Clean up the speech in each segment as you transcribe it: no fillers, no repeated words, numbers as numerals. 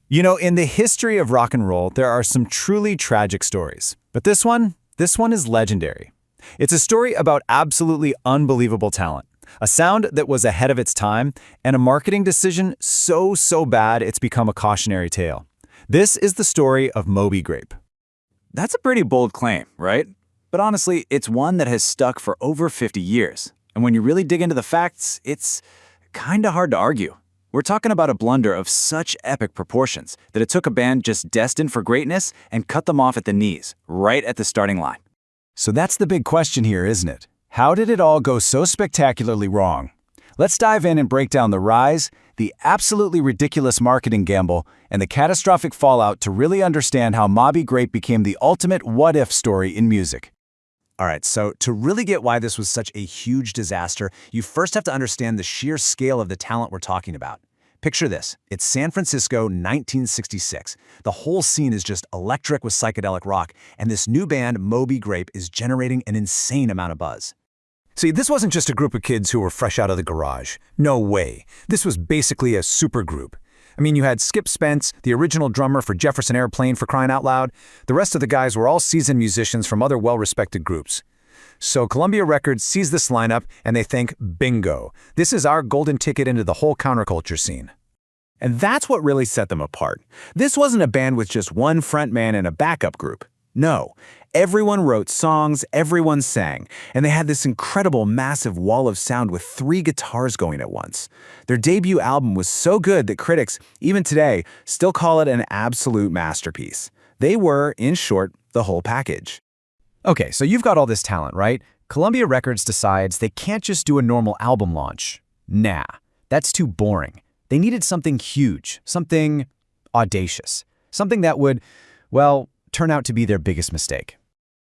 You know, in the history of rock and roll, there are some truly tragic stories. But this one is legendary. It's a story about absolutely unbelievable talent, a sound that was ahead of its time, and a marketing decision so bad it's become a cautionary tale. This is the story of Moby Grape. That's a pretty bold claim, right? But honestly, it's one that has stuck for over 50 years. And when you really dig into the facts, it's kinda hard to argue. We're talking about a blunder of such epic proportions that it took a band just destined for greatness and cut them off at the knees, right at the starting line. So that's the big question here, isn't it? How did it all go so spectacularly wrong? Let's dive in and break down the rise, the absolutely ridiculous marketing gamble, and the catastrophic fallout to really understand how Moby Grape became the ultimate what-if story in music. All right, so to really get why this was such a huge disaster, you first have to understand the sheer scale of the talent we're talking about. Picture this. It's San Francisco, 1966. The whole scene is just electric with psychedelic rock, and this new band, Moby Grape, is generating an insane amount of buzz. See, this wasn't just a group of kids who were fresh out of the garage. No way. This was basically a supergroup. I mean, you had Skip Spence, the original drummer for Jefferson Airplane, for crying out loud. The rest of the guys were all seasoned musicians from other well-respected groups. So Columbia Records sees this lineup and they think, bingo, this is our golden ticket into the whole counterculture scene. And that's what really set them apart. This wasn't a band with just one frontman and a backup group. No, everyone wrote songs, everyone sang, and they had this incredible massive wall of sound with 3 guitars going at once. Their debut album was so good that critics, even today, still call it an absolute masterpiece. They were, in short, the whole package. Okay, so you've got all this talent, right? Columbia Records decides they can't just do a normal album launch. Nah, that's too boring. They needed something huge, something audacious, something that would, well, turn out to be their biggest mistake.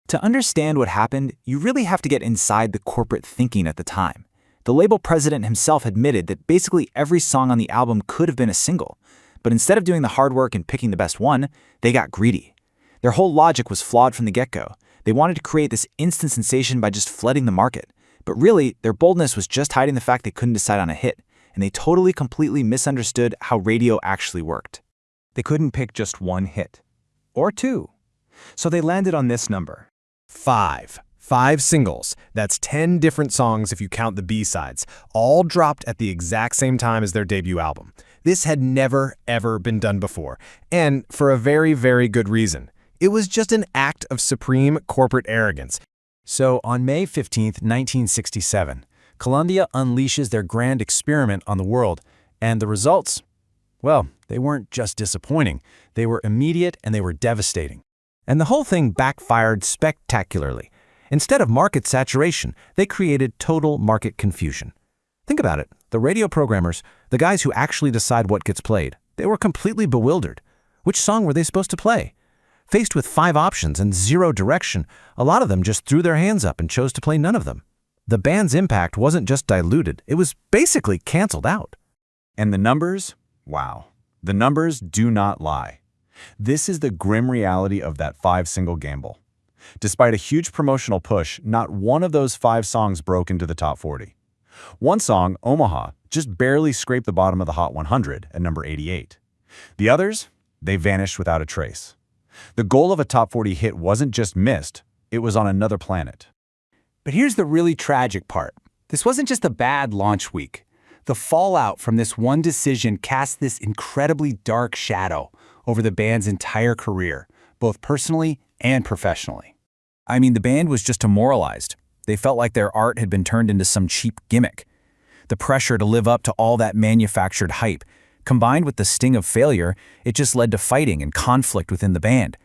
To understand what happened, you really have to get inside the corporate thinking at the time. The label president himself admitted that basically every song on the album could have been a single, but instead of doing the hard work and picking the best one, they got greedy. Their whole logic was flawed from the get-go. They wanted to create this instant sensation by just flooding the market. But really, their boldness was just hiding the fact they couldn't decide on a hit, and they completely misunderstood how radio actually worked. They couldn't pick just one hit. Or 2. So they landed on this number. 5. 5 singles. That's 10 different songs if you count the B-sides, all dropped at the exact same time as their debut album. This had never, ever been done before, and for a very good reason. It was just an act of supreme corporate arrogance. So on May 15th, 1967, Columbia unleashes their grand experiment on the world, and the results, well, they weren't just disappointing. They were immediate and they were devastating. And the whole thing backfired spectacularly. Instead of market saturation, they created total market confusion. Think about it. The radio programmers, the guys who actually decide what gets played, they were completely bewildered. Which song were they supposed to play? Faced with 5 options and 0 direction, a lot of them just threw their hands up and chose to play none of them. The band's impact wasn't just diluted, it was basically canceled out. And the numbers? Wow. The numbers do not lie. This is the grim reality of that 5-single gamble. Despite a huge promotional push, not one of those 5 songs broke into the top 40. One song, Omaha, just barely scraped the bottom of the Hot 100 at number 88. The others? They vanished without a trace. The goal of a top 40 hit wasn't just missed, it was on another planet. But here's the really tragic part. This wasn't just a bad launch week. The fallout from this one decision cast this incredibly dark shadow over the band's entire career, both personally and professionally. I mean, the band was just demoralized. They felt like their art had been turned into some cheap gimmick. The pressure to live up to all that manufactured hype, combined with the sting of failure, it just led to fighting and conflict within the band.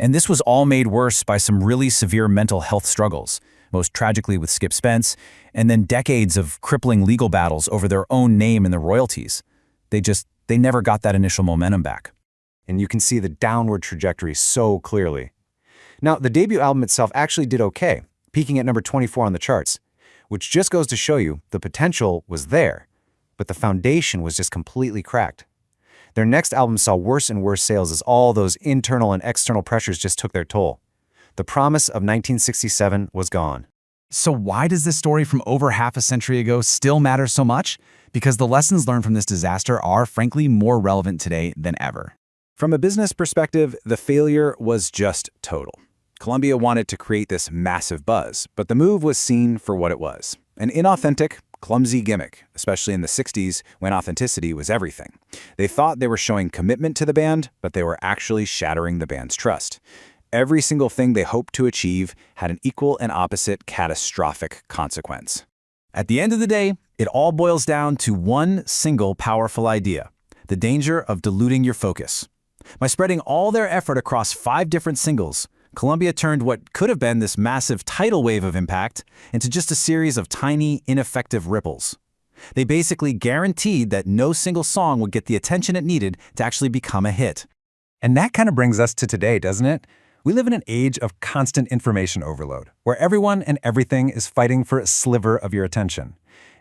And this was all made worse by some really severe mental health struggles, most tragically with Skip Spence, and then decades of crippling legal battles over their own name and the royalties. They never got that initial momentum back. And you can see the downward trajectory so clearly. Now, the debut album itself actually did okay, peaking at number 24 on the charts, which just goes to show you the potential was there, but the foundation was just completely cracked. Their next album saw worse and worse sales as all those internal and external pressures just took their toll. The promise of 1967 was gone. So why does this story from over half a century ago still matter so much? Because the lessons learned from this disaster are, frankly, more relevant today than ever. From a business perspective, the failure was just total. Columbia wanted to create this massive buzz, but the move was seen for what it was: an inauthentic, clumsy gimmick, especially in the 60s when authenticity was everything. They thought they were showing commitment to the band, but they were actually shattering the band's trust. Every single thing they hoped to achieve had an equal and opposite catastrophic consequence. At the end of the day, it all boils down to one single powerful idea: the danger of diluting your focus. By spreading all their effort across 5 different singles, Columbia turned what could have been this massive tidal wave of impact into just a series of tiny, ineffective ripples. They basically guaranteed that no single song would get the attention it needed to actually become a hit. And that kind of brings us to today, doesn't it? We live in an age of constant information overload, where everyone and everything is fighting for a sliver of your attention.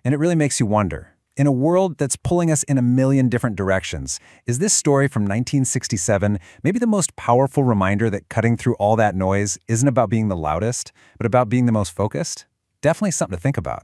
And it really makes you wonder, in a world that's pulling us in a million different directions, is this story from 1967 maybe the most powerful reminder that cutting through all that noise isn't about being the loudest, but about being the most focused? Definitely something to think about.